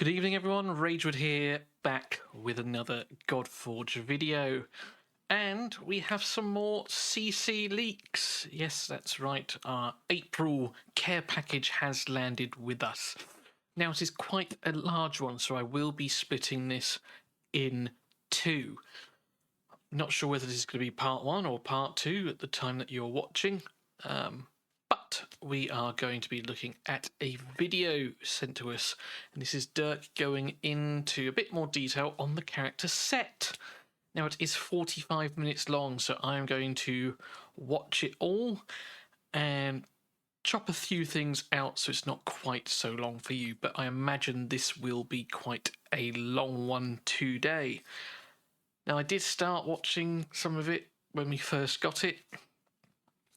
Good evening everyone, Ragewood here, back with another Godforge video. And we have some more CC leaks. Yes, that's right, our April care package has landed with us. Now it is quite a large one, so I will be splitting this in two. Not sure whether this is going to be part one or part two at the time that you're watching. But we are going to be looking at a video sent to us, and this is Dirk going into a bit more detail on the character set. Now it is 45 minutes long, so I'm going to watch it all and chop a few things out so it's not quite so long for you, but I imagine this will be quite a long one today. Now I did start watching some of it when we first got it.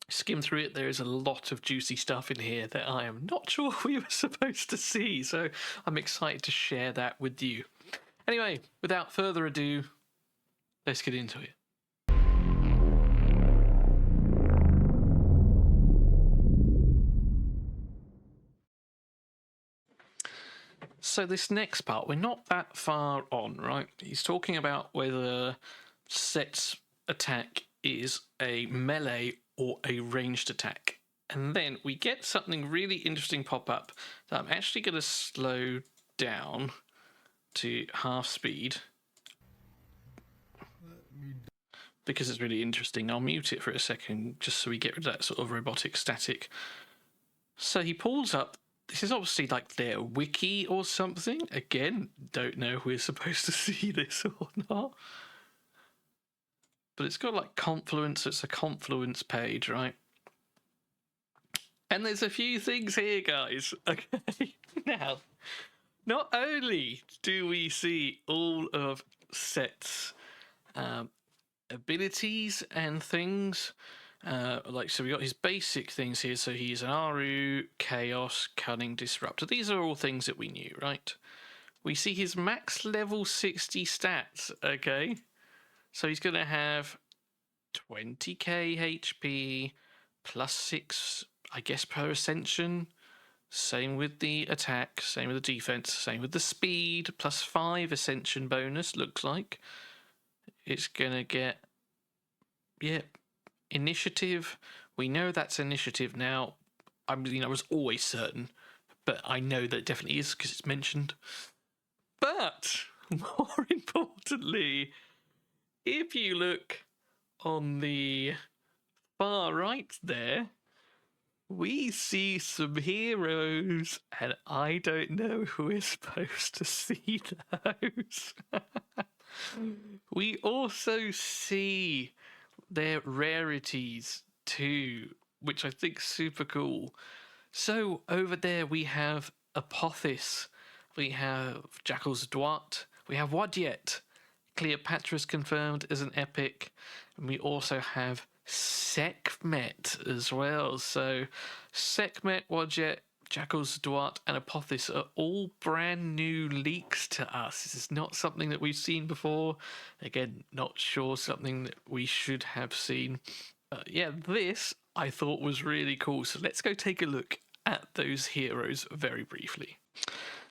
Skim through it, there is a lot of juicy stuff in here that I am not sure we were supposed to see, so I'm excited to share that with you. Anyway, without further ado, let's get into it. So this next part, we're not that far on, right? He's talking about whether Set's attack is a melee or a ranged attack. And then we get something really interesting pop up that I'm actually going to slow down to half speed because it's really interesting. I'll mute it for a second just so we get rid of that sort of robotic static. So he pulls up. This is obviously like their wiki or something. Again, don't know if we're supposed to see this or not. But it's got like Confluence, it's a Confluence page, right? And there's a few things here, guys. Okay, now, not only do we see all of Set's abilities and things, so we got his basic things here. So he's an Aru, Chaos, Cunning, Disruptor. These are all things that we knew, right? We see his max level 60 stats, okay? So he's going to have 20k HP, plus 6, I guess, per ascension. Same with the attack, same with the defense, same with the speed, plus 5 ascension bonus, looks like. It's going to get, initiative. We know that's initiative now. I was always certain, but I know that it definitely is because it's mentioned. But more importantly, if you look on the far right there, we see some heroes, and I don't know if we're supposed to see those. We also see their rarities too, which I think is super cool. So over there we have Apophis, we have Jackal's Dwat, we have Wadjet. Cleopatra's confirmed as an epic, and we also have Sekhmet as well. So Sekhmet, Wadjet, Jackal's Dwat, and Apophis are all brand new leaks to us. This is not something that we've seen before. Again, not sure something that we should have seen. This I thought was really cool. So let's go take a look at those heroes very briefly.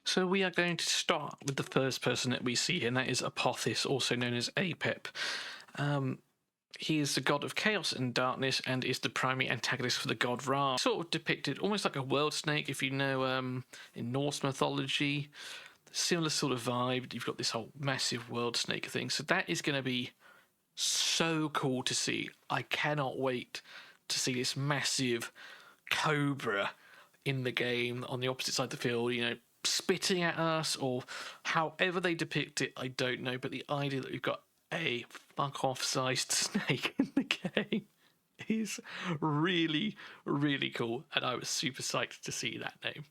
So we are going to start with the first person that we see here, and that is Apophis, also known as Apep. He is the god of chaos and darkness and is the primary antagonist for the god Ra. Sort of depicted almost like a world snake, if you know, in Norse mythology. Similar sort of vibe. You've got this whole massive world snake thing. So that is going to be so cool to see. I cannot wait to see this massive cobra in the game on the opposite side of the field, spitting at us, or however they depict it, I don't know, but the idea that we've got a fuck-off sized snake in the game is really, really cool, and I was super psyched to see that name.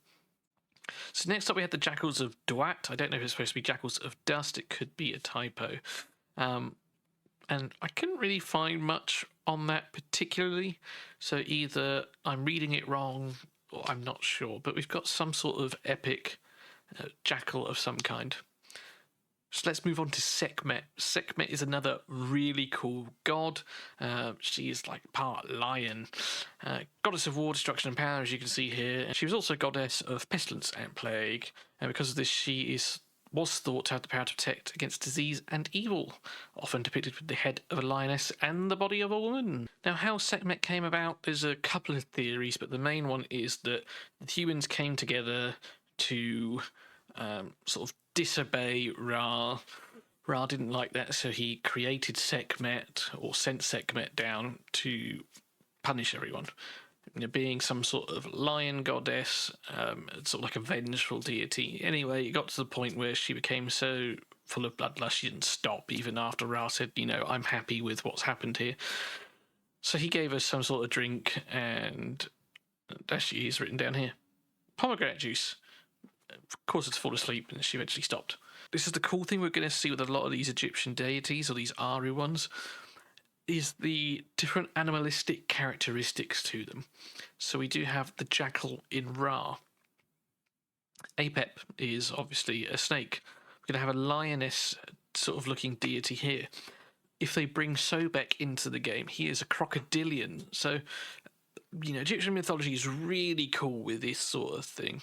So next up we had the Jackals of Dwat. I don't know if it's supposed to be Jackals of Dust, it could be a typo. And I couldn't really find much on that particularly, so either I'm reading it wrong or I'm not sure, but we've got some sort of epic jackal of some kind. So let's move on to Sekhmet. Sekhmet is another really cool god. She is like part lion. Goddess of war, destruction and power, as you can see here. She was also goddess of pestilence and plague. And because of this, she was thought to have the power to protect against disease and evil, often depicted with the head of a lioness and the body of a woman. Now, how Sekhmet came about, there's a couple of theories, but the main one is that the humans came together to sort of disobey Ra. Ra didn't like that, so he created Sekhmet, or sent Sekhmet down to punish everyone. You know, being some sort of lion goddess, sort of like a vengeful deity. Anyway, it got to the point where she became so full of bloodlust she didn't stop, even after Ra said, you know, I'm happy with what's happened here. So he gave us some sort of drink, and actually is written down here. Pomegranate juice. Caused her to fall asleep, and she eventually stopped. This is the cool thing we're going to see with a lot of these Egyptian deities, or these Aru ones, is the different animalistic characteristics to them. So we do have the jackal in Ra. Apep is obviously a snake. We're going to have a lioness sort of looking deity here. If they bring Sobek into the game, he is a crocodilian. So, you know, Egyptian mythology is really cool with this sort of thing.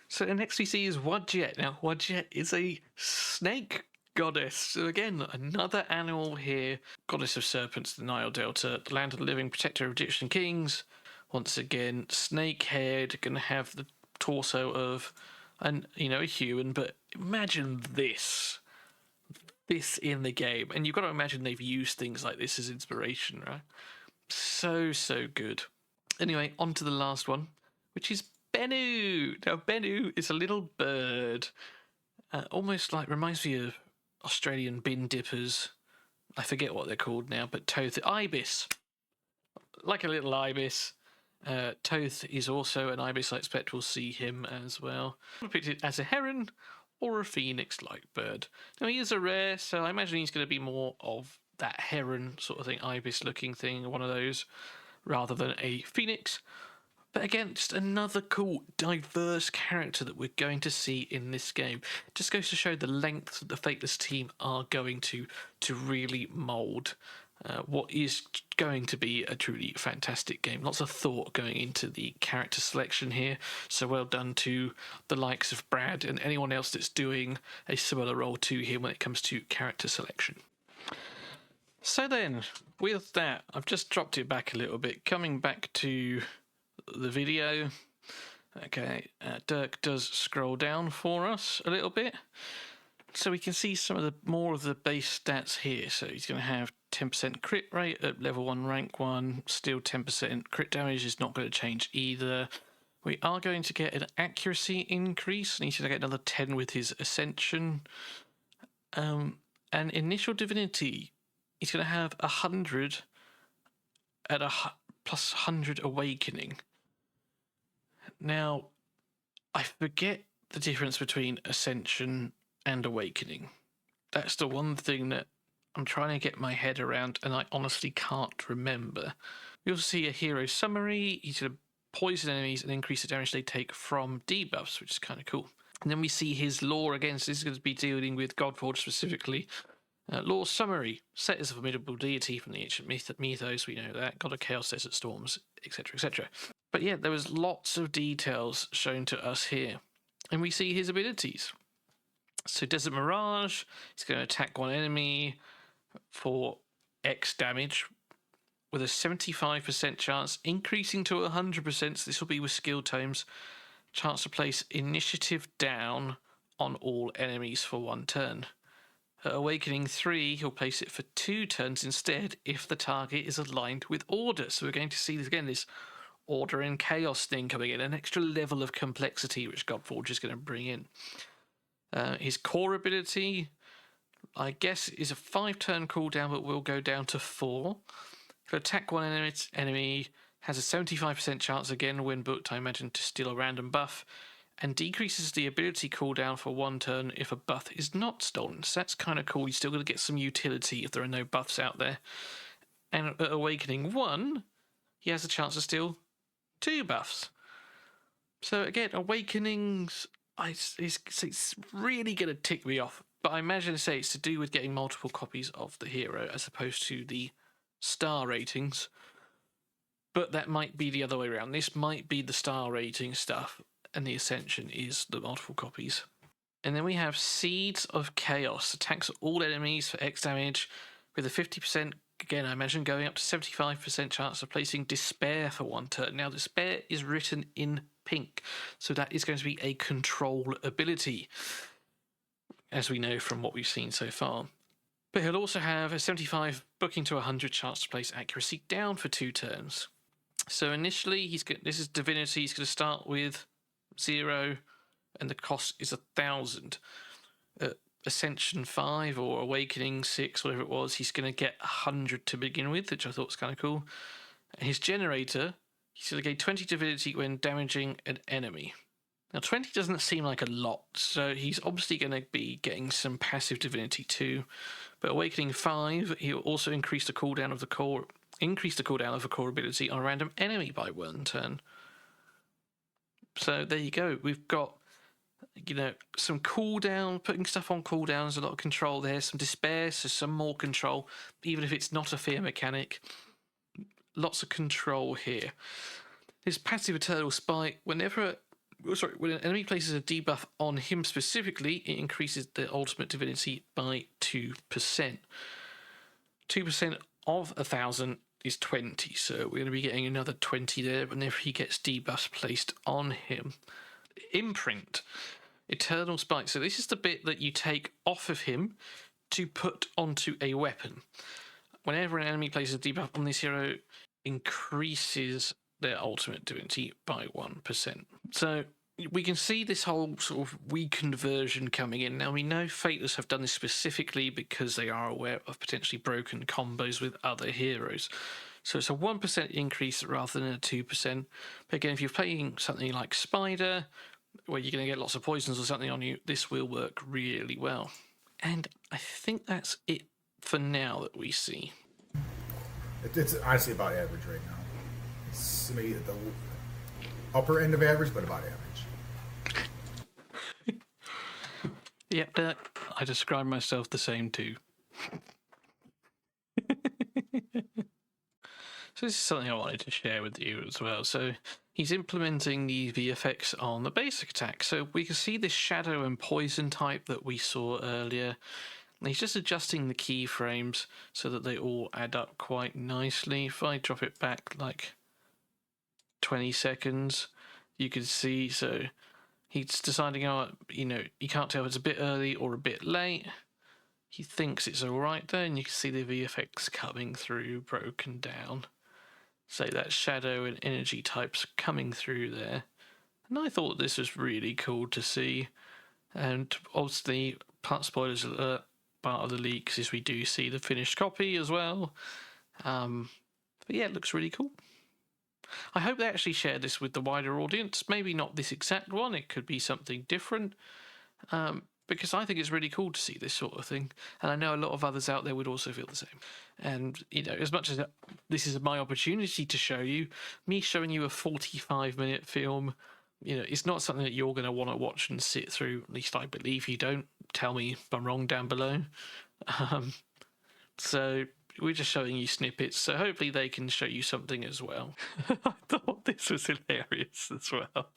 So the next we see is Wadjet. Now, Wadjet is a snake goddess. So again, another animal here. Goddess of serpents, the Nile Delta, the land of the living, protector of Egyptian kings. Once again, snake head, going to have the torso of a human. But imagine this in the game. And you've got to imagine they've used things like this as inspiration, right? So good. Anyway, on to the last one, which is Bennu. Now, Bennu is a little bird. Almost like, reminds me of Australian bin dippers. I forget what they're called now, but Toth. Ibis. Like a little ibis. Toth is also an ibis. I expect we'll see him as well. Depicted as a heron or a phoenix-like bird. Now, he is a rare, so I imagine he's going to be more of that heron sort of thing, ibis-looking thing, one of those, rather than a phoenix. But again, just another cool, diverse character that we're going to see in this game. Just goes to show the lengths that the Fateless team are going to really mould what is going to be a truly fantastic game. Lots of thought going into the character selection here. So well done to the likes of Brad and anyone else that's doing a similar role to him when it comes to character selection. So then, with that, I've just dropped it back a little bit. Coming back to the video. Okay, Dirk does scroll down for us a little bit. So we can see some of the more of the base stats here. So he's going to have 10% crit rate at level 1, rank 1. Still 10% crit damage is not going to change either. We are going to get an accuracy increase, and he's going to get another 10 with his ascension. And initial divinity, he's going to have 100 at a plus 100 awakening. Now, I forget the difference between ascension and awakening. That's the one thing that I'm trying to get my head around, and I honestly can't remember. We also see a hero summary. He's going to poison enemies and increase the damage they take from debuffs, which is kind of cool. And then we see his lore again. So this is going to be dealing with Godforge specifically. Lore summary. Set is a formidable deity from the ancient mythos. We know that. God of chaos, desert storms, etc., etc. But yeah, there was lots of details shown to us here. And we see his abilities. So Desert Mirage, he's going to attack one enemy for X damage with a 75% chance, increasing to 100%. So this will be with skill tomes. Chance to place initiative down on all enemies for 1 turn. At Awakening 3, he'll place it for 2 turns instead if the target is aligned with order. So we're going to see, again, this order and chaos thing coming in, an extra level of complexity which Godforge is going to bring in. His core ability, I guess, is a 5-turn cooldown, but will go down to 4. He'll attack one enemy, has a 75% chance again when booked, I imagine, to steal a random buff, and decreases the ability cooldown for 1 turn if a buff is not stolen. So that's kind of cool. You're still going to get some utility if there are no buffs out there. And at Awakening 1, he has a chance to steal 2 buffs. So again, Awakenings, it's really going to tick me off But I imagine, say, it's to do with getting multiple copies of the hero as opposed to the star ratings. But that might be the other way around. This might be the star rating stuff, and the Ascension is the multiple copies. And then we have Seeds of Chaos. Attacks all enemies for X damage, with a 50%, again, I imagine, going up to 75% chance of placing Despair for 1 turn. Now, Despair is written in pink, so that is going to be a control ability, as we know from what we've seen so far. But he'll also have a 75 booking to 100 chance to place accuracy down for 2 turns. So initially, this is Divinity. He's going to start with 0, and the cost is 1,000. Ascension 5 or Awakening 6, whatever it was, he's going to get 100 to begin with, which I thought was kind of cool. And his generator, he's going to gain 20 Divinity when damaging an enemy. Now, 20 doesn't seem like a lot, so he's obviously going to be getting some passive Divinity too. But Awakening 5, he'll also increase the cooldown of the core ability on a random enemy by 1 turn. So there you go. We've got, some cooldown, putting stuff on cooldowns, a lot of control there, some despair, so some more control, even if it's not a fear mechanic. Lots of control here. His passive Eternal Spite, when an enemy places a debuff on him specifically, it increases the ultimate divinity by 2%. 2% of 1,000 is 20, so we're going to be getting another 20 there whenever he gets debuffs placed on him. Imprint. Eternal Spite. So this is the bit that you take off of him to put onto a weapon. Whenever an enemy places a debuff on this hero, increases their ultimate divinity by 1%. So we can see this whole sort of weakened version coming in. Now, we know Fateless have done this specifically because they are aware of potentially broken combos with other heroes. So it's a 1% increase rather than a 2%. But again, if you're playing something like Spider, where you're going to get lots of poisons or something on you, this will work really well. And I think that's it for now that we see. It's honestly about average right now. It's maybe at the upper end of average, but about average. Yep, I describe myself the same too. So this is something I wanted to share with you as well. So he's implementing the VFX on the basic attack. So we can see this shadow and poison type that we saw earlier. And he's just adjusting the keyframes so that they all add up quite nicely. If I drop it back like 20 seconds, you can see, so he's deciding, you can't tell if it's a bit early or a bit late. He thinks it's all right there, and you can see the VFX coming through, broken down. So that shadow and energy types coming through there. And I thought this was really cool to see. And obviously, spoilers alert, part of the leaks is we do see the finished copy as well. But yeah, it looks really cool. I hope they actually share this with the wider audience. Maybe not this exact one, it could be something different. Because I think it's really cool to see this sort of thing. And I know a lot of others out there would also feel the same. And, as much as this is my opportunity to show you, me showing you a 45-minute film, it's not something that you're going to want to watch and sit through. At least I believe you don't. Tell me if I'm wrong down below. So we're just showing you snippets, so hopefully they can show you something as well. I thought this was hilarious as well.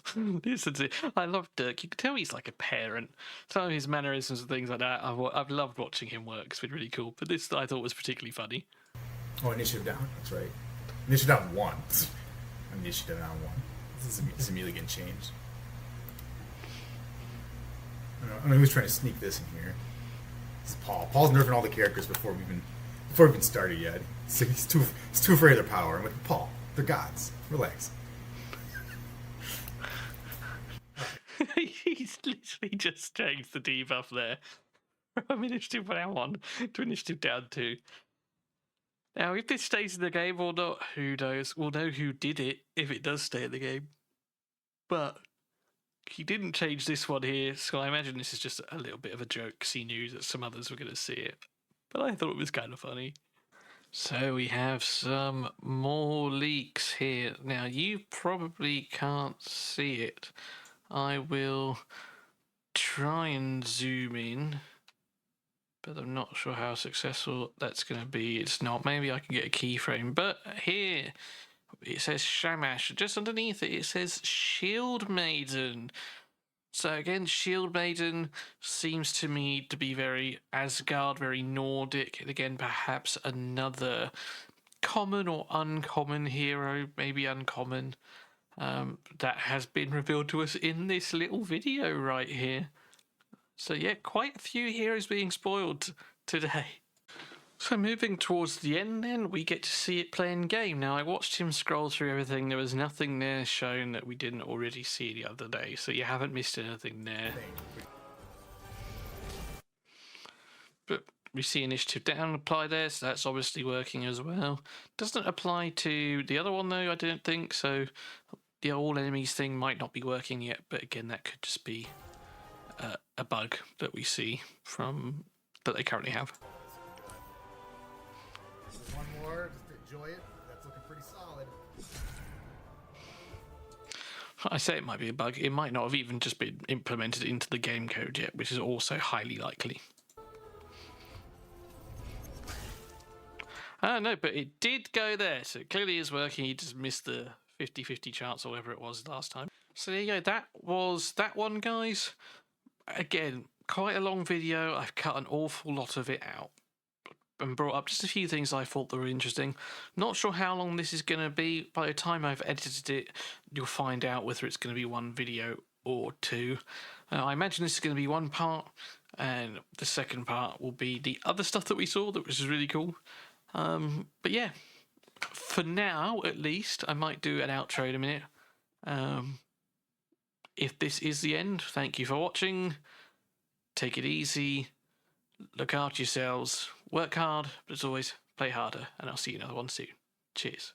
I love Dirk. You can tell he's like a parent. Some of his mannerisms and things like that, I've loved watching him work. It's been really cool. But this I thought was particularly funny. Oh, Initiative down. That's right. Initiative down 1. Initiative down 1. This is immediately getting changed. I don't know who's trying to sneak this in here. This is Paul. Paul's nerfing all the characters before we even started yet. He's too afraid of their power. I'm like, Paul, they're gods. Relax. He's literally just changed the debuff there from initiative down 1 to initiative down 2. Now, if this stays in the game or not, who knows? We'll know who did it if it does stay in the game. But he didn't change this one here, so I imagine this is just a little bit of a joke because he knew that some others were going to see it. But I thought it was kind of funny. So we have some more leaks here. Now, you probably can't see it. I will try and zoom in. but I'm not sure how successful that's going to be. It's not. Maybe I can get a keyframe, but here it says Shamash. Just underneath it, it says Shield Maiden. So again, Shield Maiden seems to me to be very Asgard, very Nordic. And again, perhaps another common or uncommon hero, maybe uncommon, that has been revealed to us in this little video right here. So yeah, quite a few heroes being spoiled today. So moving towards the end then, we get to see it play in game. Now I watched him scroll through everything, there was nothing there shown that we didn't already see the other day, so you haven't missed anything there. But we see initiative down apply there, so that's obviously working as well. Doesn't apply to the other one though, I don't think, so the all enemies thing might not be working yet, but again that could just be a bug that we see from that they currently have. One more, just enjoy it. That's looking pretty solid. I say it might be a bug. It might not have even just been implemented into the game code yet, which is also highly likely. No, but it did go there, so it clearly is working. He just missed the 50-50 chance or whatever it was last time. So there you go. That was that one, guys. Again, quite a long video. I've cut an awful lot of it out and brought up just a few things I thought that were interesting. Not sure how long this is going to be. By the time I've edited it, you'll find out whether it's going to be one video or two. I imagine this is going to be one part, and the second part will be the other stuff that we saw, which is really cool. But yeah, for now at least, I might do an outro in a minute. If this is the end, thank you for watching. Take it easy. Look after yourselves. Work hard, but as always, play harder. And I'll see you in another one soon. Cheers.